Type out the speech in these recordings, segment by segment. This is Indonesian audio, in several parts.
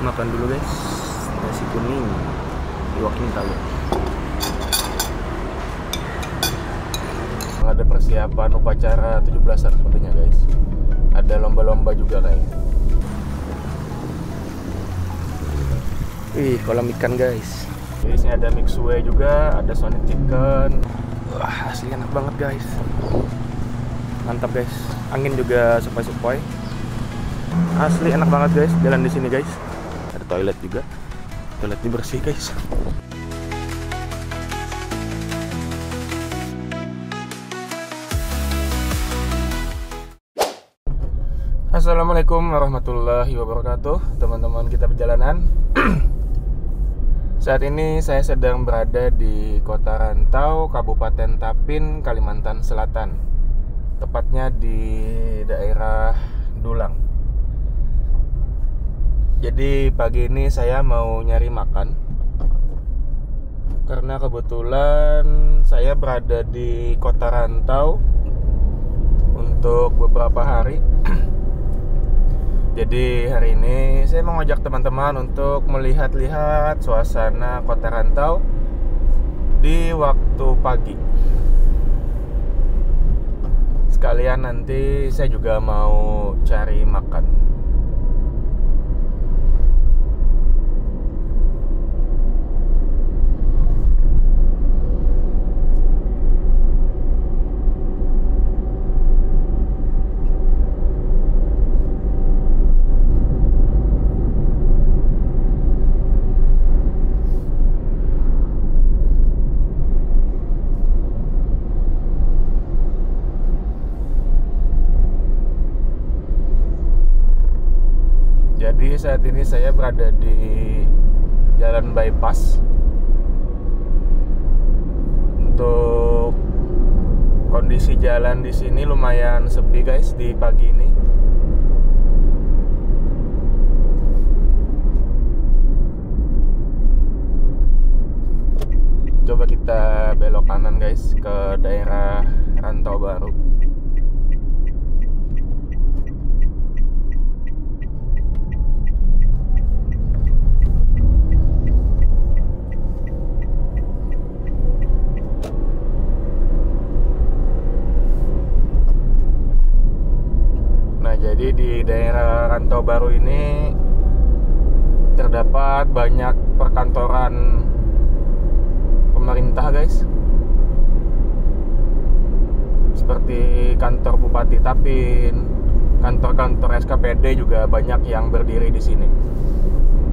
makan dulu guys, nasi kuning iwak Kintalu. Ada persiapan upacara 17-an sepertinya guys. Ada lomba-lomba juga kayaknya. Kolam ikan guys. Di sini ada mixue juga, ada Sonic chicken. Wah, asli enak banget guys. Mantap guys. Angin juga sepoi-sepoi. Asli enak banget guys, jalan di sini guys. Ada toilet juga. Toiletnya bersih guys. Assalamualaikum warahmatullahi wabarakatuh, teman-teman kita perjalanan. Saat ini saya sedang berada di Kota Rantau, Kabupaten Tapin, Kalimantan Selatan. Tepatnya di daerah Dulang. Jadi pagi ini saya mau nyari makan, karena kebetulan saya berada di Kota Rantau untuk beberapa hari. Jadi hari ini saya mau ngajak teman-teman untuk melihat-lihat suasana Kota Rantau di waktu pagi. Sekalian nanti saya juga mau cari makan. Jadi saat ini saya berada di jalan bypass. Untuk kondisi jalan di sini lumayan sepi guys di pagi ini. Coba kita belok kanan guys ke daerah Rantau Baru. Jadi di daerah Rantau Baru ini terdapat banyak perkantoran pemerintah guys, seperti kantor Bupati Tapin, kantor-kantor SKPD juga banyak yang berdiri di sini.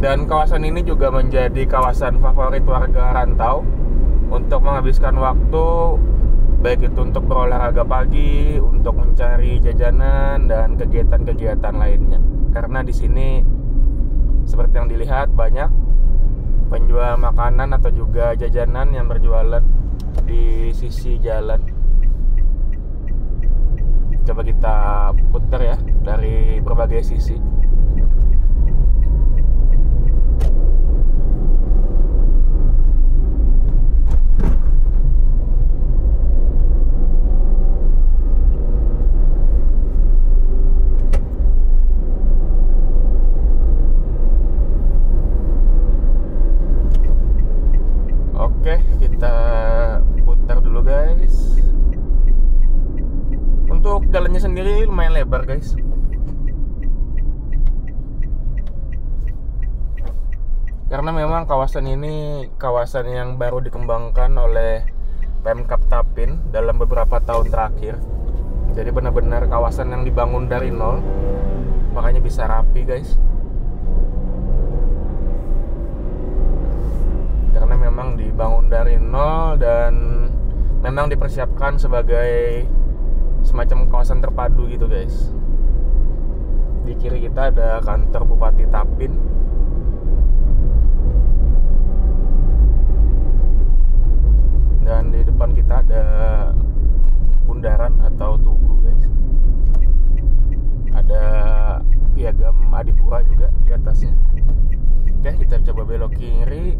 Dan kawasan ini juga menjadi kawasan favorit warga Rantau untuk menghabiskan waktu, baik itu untuk berolahraga pagi, untuk mencari jajanan dan kegiatan-kegiatan lainnya. Karena di sini seperti yang dilihat banyak penjual makanan atau juga jajanan yang berjualan di sisi jalan. Coba kita putar ya dari berbagai sisi. Oke, kita putar dulu guys. Untuk jalannya sendiri lumayan lebar guys. Karena memang kawasan ini kawasan yang baru dikembangkan oleh Pemkab Tapin dalam beberapa tahun terakhir. Jadi benar-benar kawasan yang dibangun dari nol, makanya bisa rapi guys. Karena memang dibangun dari nol dan memang dipersiapkan sebagai semacam kawasan terpadu gitu guys. Di kiri kita ada kantor Bupati Tapin. Dan di depan kita ada bundaran atau tugu guys. Ada piagam Adipura juga di atasnya. Oke, kita coba belok kiri.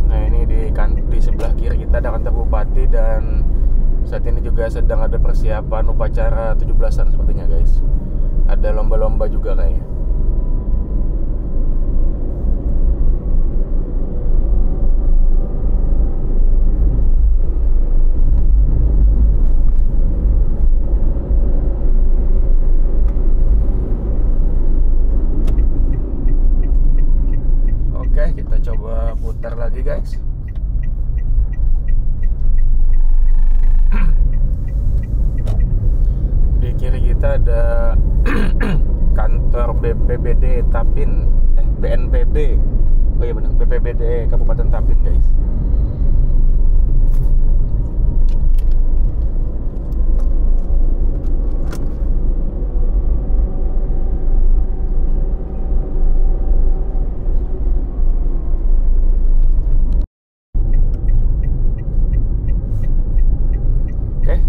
Nah ini di sebelah kiri kita ada kantor bupati, dan saat ini juga sedang ada persiapan upacara 17-an sepertinya guys. Ada lomba-lomba juga kayaknya. Oke, kita coba putar lagi guys. Di kiri kita ada kantor BPBD Tapin, BNPB. Oh iya benar, BPBD Kabupaten Tapin guys.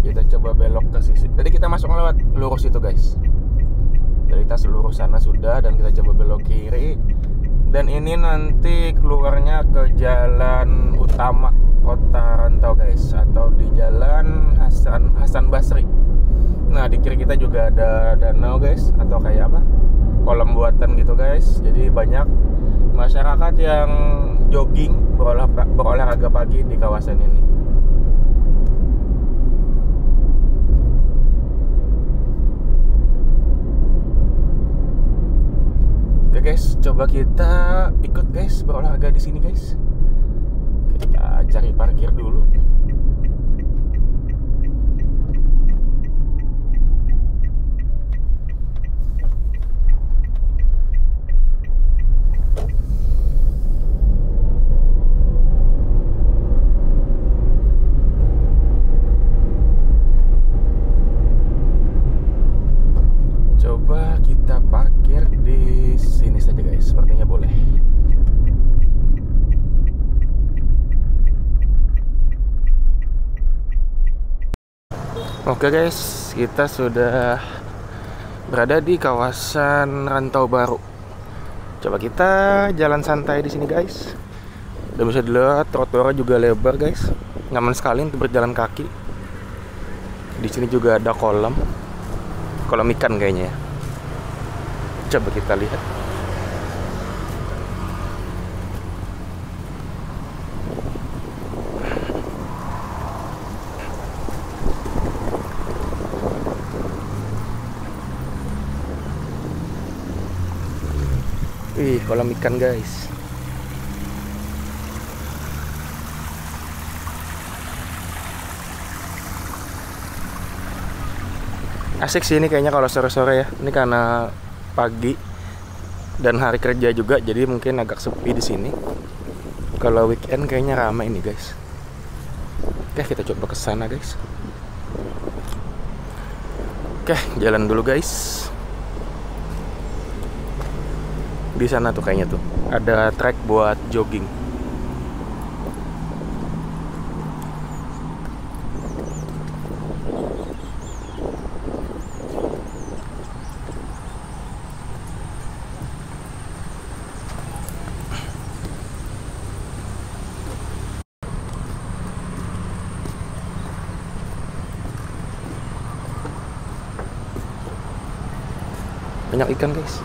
Kita coba belok ke sisi. Tadi kita masuk lewat lurus itu guys. Jadi kita seluruh sana sudah, dan kita coba belok kiri. Dan ini nanti keluarnya ke jalan utama Kota Rantau guys, atau di jalan Hasan Basri. Nah di kiri kita juga ada danau guys, atau kayak apa, kolam buatan gitu guys. Jadi banyak masyarakat yang jogging, berolahraga pagi di kawasan ini. Oke guys, coba kita ikut guys berolahraga di sini guys. Kita cari parkir dulu. Coba kita parkir di sini saja guys, sepertinya boleh. Oke guys, kita sudah berada di kawasan Rantau Baru. Coba kita jalan santai di sini guys. Udah bisa dilihat trotoarnya juga lebar guys, nyaman sekali untuk berjalan kaki. Di sini juga ada kolam ikan kayaknya ya. Coba kita lihat. Wih, kolam ikan guys. Asik sih ini kayaknya kalau sore-sore ya. Ini karena pagi dan hari kerja juga, jadi mungkin agak sepi di sini. Kalau weekend kayaknya ramai ini guys. Oke, kita coba ke sana guys. Oke, jalan dulu guys. Di sana tuh kayaknya tuh ada trek buat jogging. Banyak ikan guys.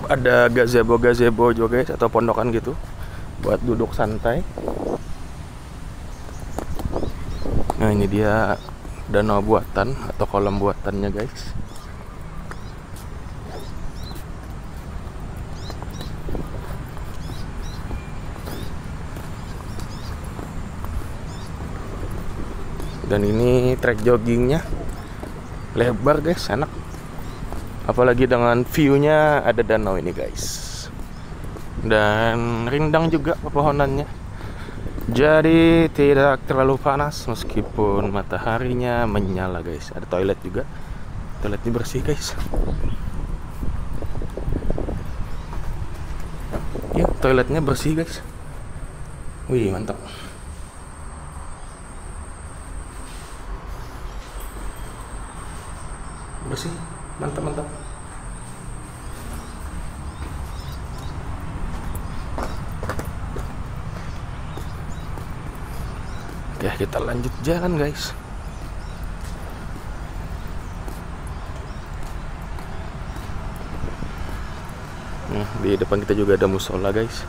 Ada gazebo juga guys, atau pondokan gitu buat duduk santai. Nah ini dia danau buatan atau kolam buatannya guys. Dan ini trek joggingnya lebar guys, enak. Apalagi dengan view-nya ada danau ini guys. Dan rindang juga pepohonannya. Jadi tidak terlalu panas meskipun mataharinya menyala guys. Ada toilet juga. Toiletnya bersih guys. Ya, toiletnya bersih guys. Wih, mantap. bersih, mantap mantap. Oke, kita lanjut jalan guys. Di depan kita juga ada musola guys.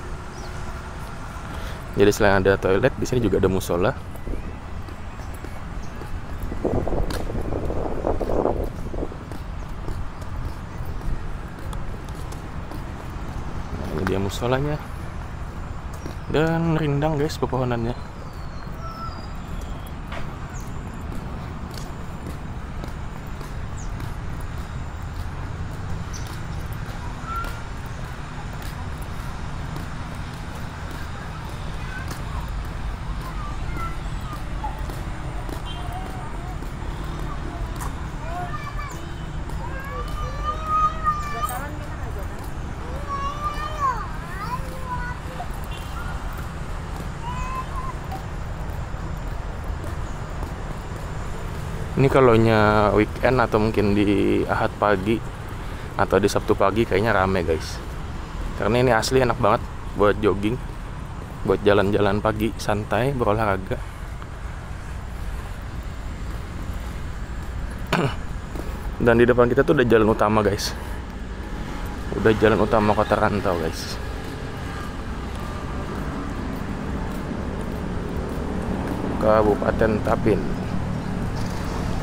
Jadi selain ada toilet, di sini juga ada musola. Nah, ini dia musolanya. Dan rindang guys pepohonannya. Ini kalau nya weekend atau mungkin di Ahad pagi atau di Sabtu pagi kayaknya rame guys. Karena ini asli enak banget buat jogging, buat jalan-jalan pagi santai berolahraga. Dan di depan kita tuh udah jalan utama guys. Udah jalan utama Kota Rantau guys. Kabupaten Tapin.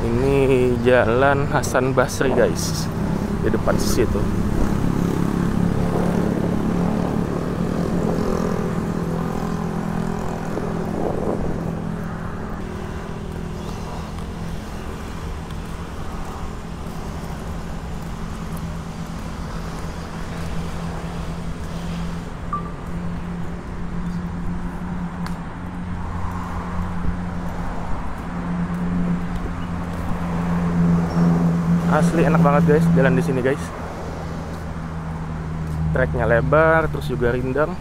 Ini Jalan Hasan Basri guys, di depan situ. Asli enak banget guys jalan di sini guys. Treknya lebar, terus juga rindang.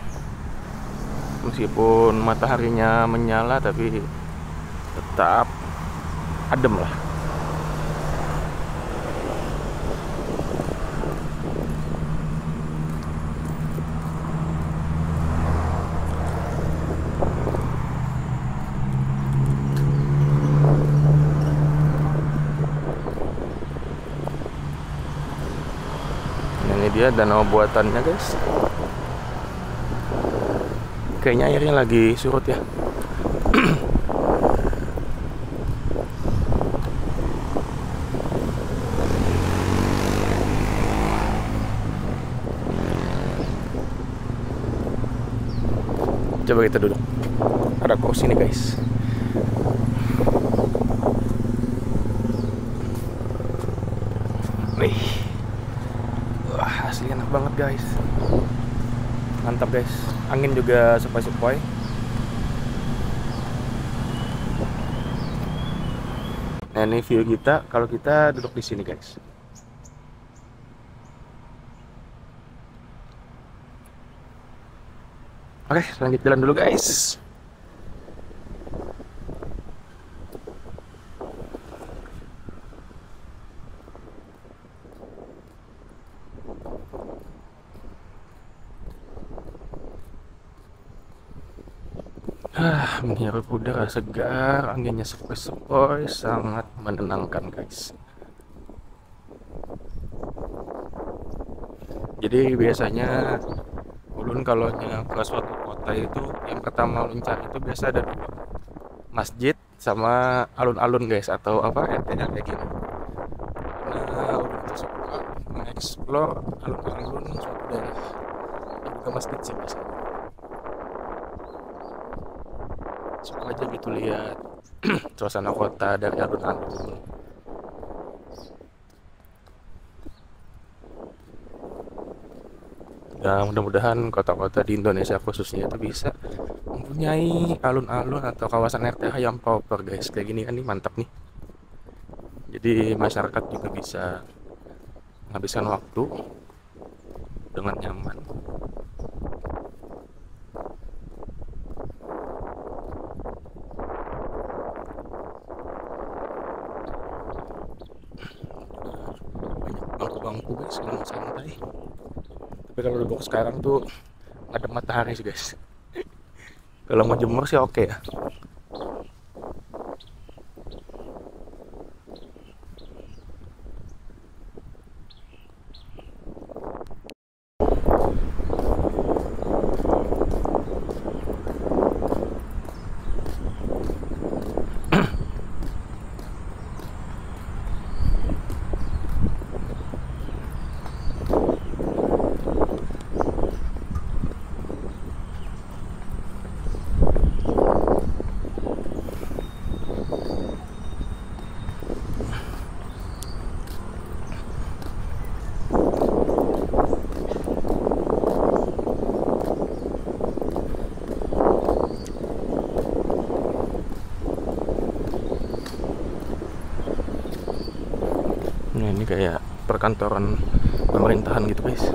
Meskipun mataharinya menyala, tapi tetap adem lah. Ini dia danau buatannya guys. Kayaknya airnya lagi surut ya. Coba kita duduk. Ada kursi nih guys. Wih. Wah, asli enak banget guys. Mantap guys. Angin juga sepoi-sepoi. Nah, ini view kita kalau kita duduk di sini guys. Oke, lanjut jalan dulu guys. Menghirup udara segar, anginnya sepoi-sepoi, sangat menenangkan guys. Jadi biasanya ulun kalau ke suatu kota itu yang pertama ulun cari itu biasa ada dua, masjid sama alun-alun guys, atau apa RT-nya kayak gini. Nah, ulun tuh suka mengeksplor alun-alun suatu daerah, juga masjid sih biasanya. Suka aja gitu lihat suasana kota dari alun-alun. Ya, mudah-mudahan kota-kota di Indonesia khususnya itu bisa mempunyai alun-alun atau kawasan RTH yang proper guys. Kayak gini kan nih mantap nih. Jadi masyarakat juga bisa menghabiskan waktu dengan nyaman. bangku guys kalau mau santai. Tapi kalau di box sekarang tuh ada matahari sih guys. Kalau mau jemur sih oke ya. Nah, ini kayak perkantoran pemerintahan gitu guys.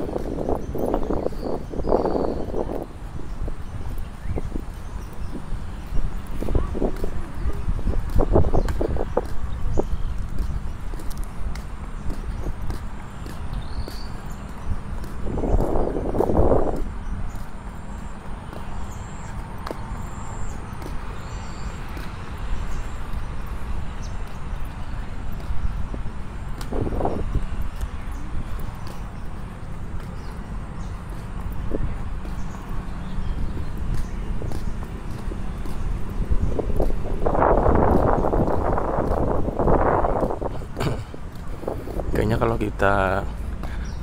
Kayaknya kalau kita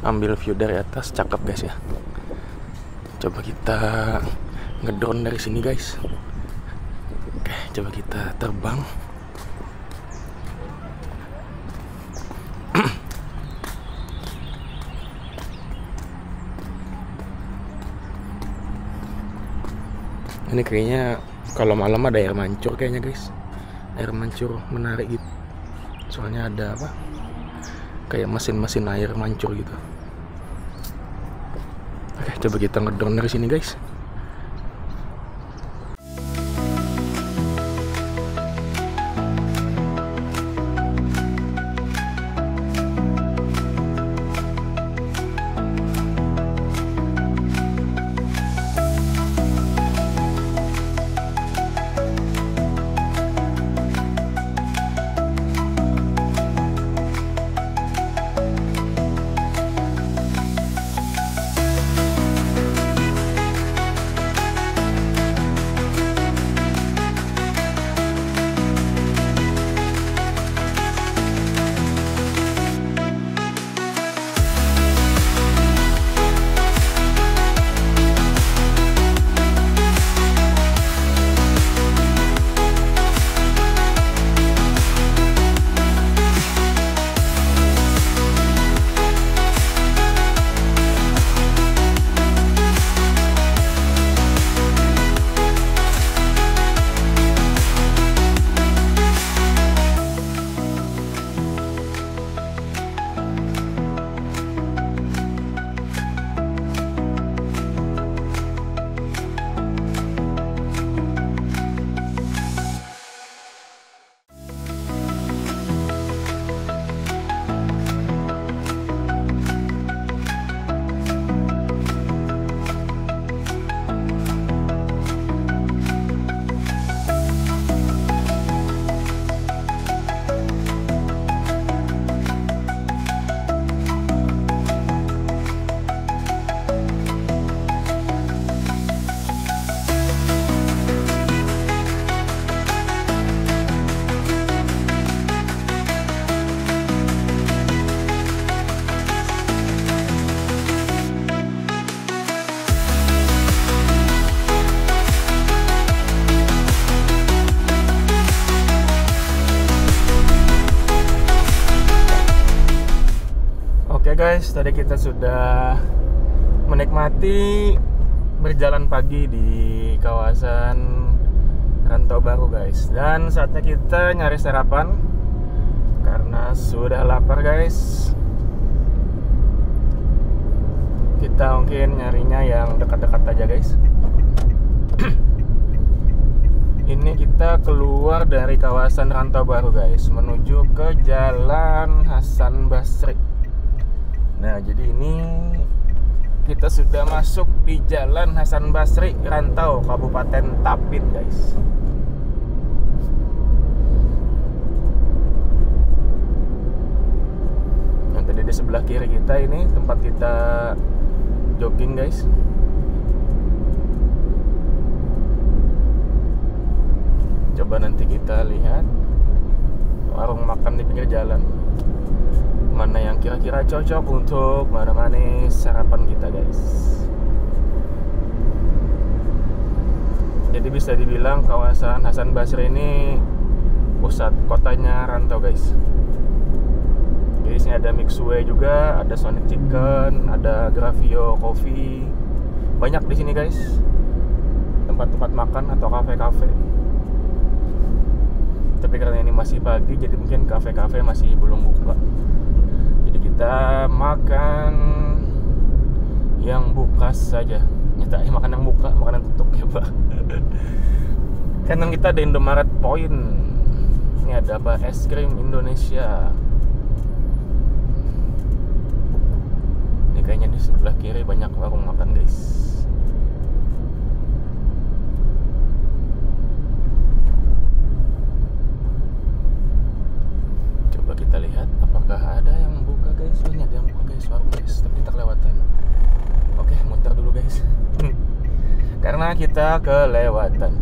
ambil view dari atas cakep guys ya. Coba kita ngedrone dari sini guys. Oke, coba kita terbang. Ini kayaknya kalau malam ada air mancur kayaknya guys. Air mancur menarik gitu. Soalnya ada apa? Kayak mesin-mesin air mancur gitu. Oke, coba kita ngedrone dari sini guys. Guys, tadi kita sudah menikmati berjalan pagi di kawasan Rantau Baru guys, dan saatnya kita nyari sarapan karena sudah lapar guys. Kita mungkin nyarinya yang dekat-dekat aja guys. Ini kita keluar dari kawasan Rantau Baru guys, menuju ke Jalan Hasan Basri. Nah, jadi ini kita sudah masuk di Jalan Hasan Basri, Rantau, Kabupaten Tapin, guys. Nah, tadi di sebelah kiri kita ini tempat kita jogging, guys. Coba nanti kita lihat warung makan di pinggir jalan mana yang kira-kira cocok untuk menemani sarapan kita, guys. Jadi bisa dibilang kawasan Hasan Basri ini pusat kotanya Rantau, guys. Jadi sini ada Mixue juga, ada Sonic Chicken, ada Gravio Coffee. Banyak di sini, guys. Tempat-tempat makan atau kafe-kafe. Tapi karena ini masih pagi, jadi mungkin kafe-kafe masih belum buka. Jadi kita makan yang buka saja. Nyata makan yang buka, makanan tutup ya, Pak. Kanan kita ada Indomaret Point. Ini ada apa? Es krim Indonesia. Ini kayaknya di sebelah kiri banyak warung makan, guys. Kita lihat apakah ada yang buka, guys. Ini ada yang buka, guys, warung, guys, tapi kita kelewatan. Oke, muter dulu, guys. Karena kita kelewatan.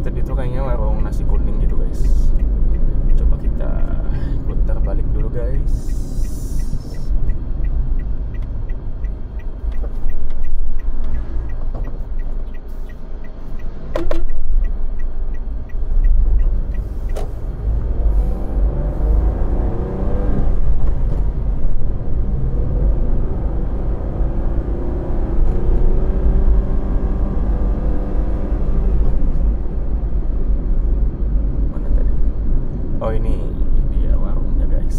Tadi itu kayaknya warung nasi kuning gitu, guys. Coba kita putar balik dulu, guys. Oh, ini dia warungnya, guys.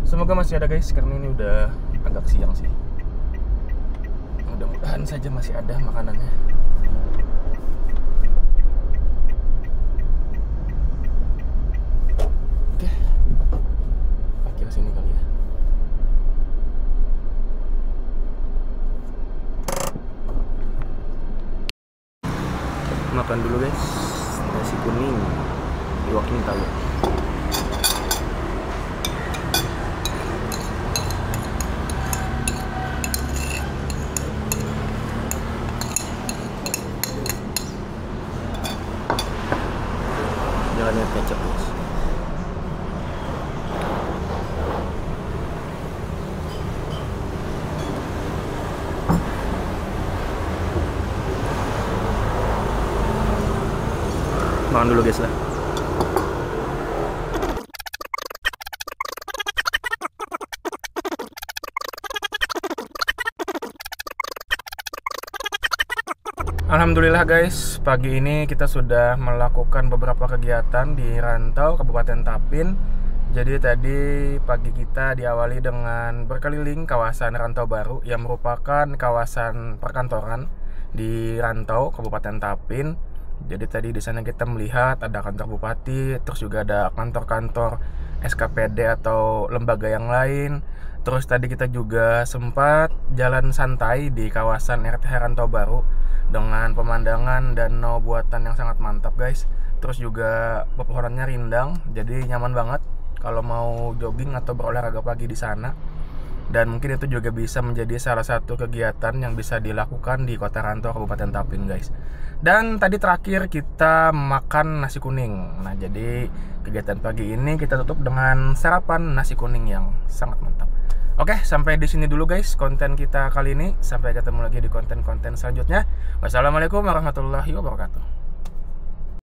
Semoga masih ada, guys, karena ini udah agak siang sih. Mudah-mudahan saja masih ada makanannya. Oke, parkir sini kali ya. Makan dulu, guys, nasi kuning di Walking Tower. Jangan lihat kecap, guys. Makan dulu, guys lah. Alhamdulillah, guys, pagi ini kita sudah melakukan beberapa kegiatan di Rantau, Kabupaten Tapin. Jadi tadi pagi kita diawali dengan berkeliling kawasan Rantau Baru yang merupakan kawasan perkantoran di Rantau, Kabupaten Tapin. Jadi tadi di sana kita melihat ada kantor bupati, terus juga ada kantor-kantor SKPD atau lembaga yang lain. Terus tadi kita juga sempat jalan santai di kawasan RTH Rantau Baru dengan pemandangan danau buatan yang sangat mantap, guys. Terus juga pepohonannya rindang, jadi nyaman banget kalau mau jogging atau berolahraga pagi di sana. Dan mungkin itu juga bisa menjadi salah satu kegiatan yang bisa dilakukan di Kota Rantau, Kabupaten Tapin, guys. Dan tadi terakhir kita makan nasi kuning. Nah, jadi kegiatan pagi ini kita tutup dengan sarapan nasi kuning yang sangat mantap. Oke, sampai di sini dulu, guys, konten kita kali ini. Sampai ketemu lagi di konten-konten selanjutnya. Wassalamualaikum warahmatullahi wabarakatuh.